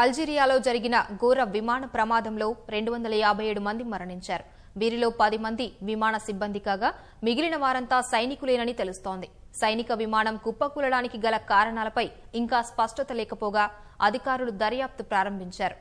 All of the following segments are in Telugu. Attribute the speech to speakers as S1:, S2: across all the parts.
S1: అల్జీరియాలో జరిగిన ఘోర విమాన ప్రమాదంలో 257 మంది మరణించారు. వీరిలో 10 మంది విమాన సిబ్బంది కాగా మిగిలిన వారంతా సైనికులేనని తెలుస్తోంది. సైనిక విమానం కుప్పకూలడానికి గల కారణాలపై ఇంకా స్పష్టత లేకపోగా అధికారులు దర్యాప్తు ప్రారంభించారు.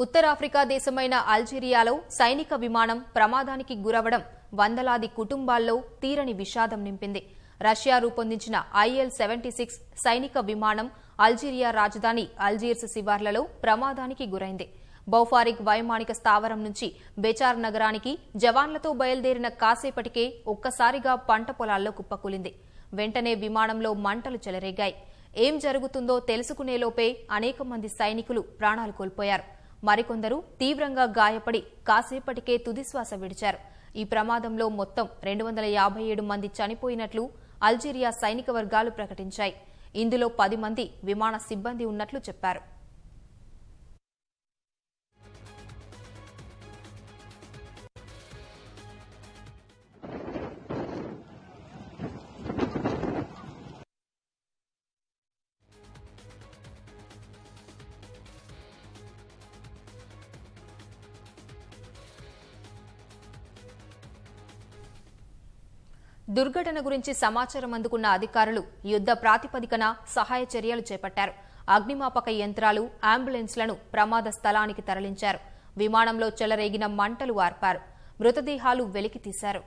S1: ఉత్తరాఫ్రికా దేశమైన అల్జీరియాలో సైనిక విమానం ప్రమాదానికి గురవడం వందలాది కుటుంబాల్లో తీరని విషాదం నింపింది. రష్యా రూపొందించిన IL-76 సైనిక విమానం అల్జీరియా రాజధాని అల్జీర్స్ శివార్లలో ప్రమాదానికి గురైంది. బౌఫారిక్ వైమానిక స్థావరం నుంచి బెచార్ నగరానికి జవాన్లతో బయలుదేరిన కాసేపటికే ఒక్కసారిగా పంట పొలాల్లో కుప్పకూలింది. వెంటనే విమానంలో మంటలు చెలరేగాయి. ఏం జరుగుతుందో తెలుసుకునేలోపే అనేక మంది సైనికులు ప్రాణాలు కోల్పోయారు. మరికొందరు తీవ్రంగా గాయపడి కాసేపటికే తుదిశ్వాస విడిచారు. ఈ ప్రమాదంలో మొత్తం 257 మంది చనిపోయినట్లు అల్జీరియా సైనిక వర్గాలు ప్రకటించాయి. ఇందులో 10 మంది విమాన సిబ్బంది ఉన్నట్లు చెప్పారు. దుర్ఘటన గురించి సమాచారం అందుకున్న అధికారులు యుద్ధ ప్రాతిపదికన సహాయ చర్యలు చేపట్టారు. అగ్నిమాపక యంత్రాలు, అంబులెన్స్లను ప్రమాద స్థలానికి తరలించారు. విమానంలో చెలరేగిన మంటలు ఆర్పారు. మృతదేహాలు వెలికితీశారు.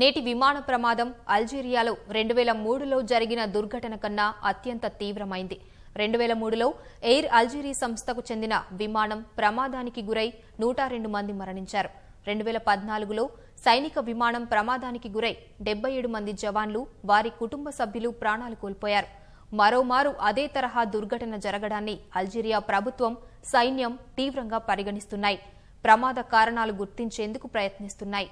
S1: నేటి విమాన ప్రమాదం అల్జీరియాలో 2003లో జరిగిన దుర్ఘటన కన్నా అత్యంత తీవ్రమైంది. 2003లో ఎయిర్ అల్జీరీ సంస్థకు చెందిన విమానం ప్రమాదానికి గురై 102 మంది మరణించారు. 2014లో సైనిక విమానం ప్రమాదానికి గురై 77 మంది జవాన్లు, వారి కుటుంబ సభ్యులు ప్రాణాలు కోల్పోయారు. మరోమారు అదే తరహా దుర్ఘటన జరగడాన్ని అల్జీరియా ప్రభుత్వం, సైన్యం తీవ్రంగా పరిగణిస్తున్నాయి. ప్రమాద కారణాలు గుర్తించేందుకు ప్రయత్నిస్తున్నాయి.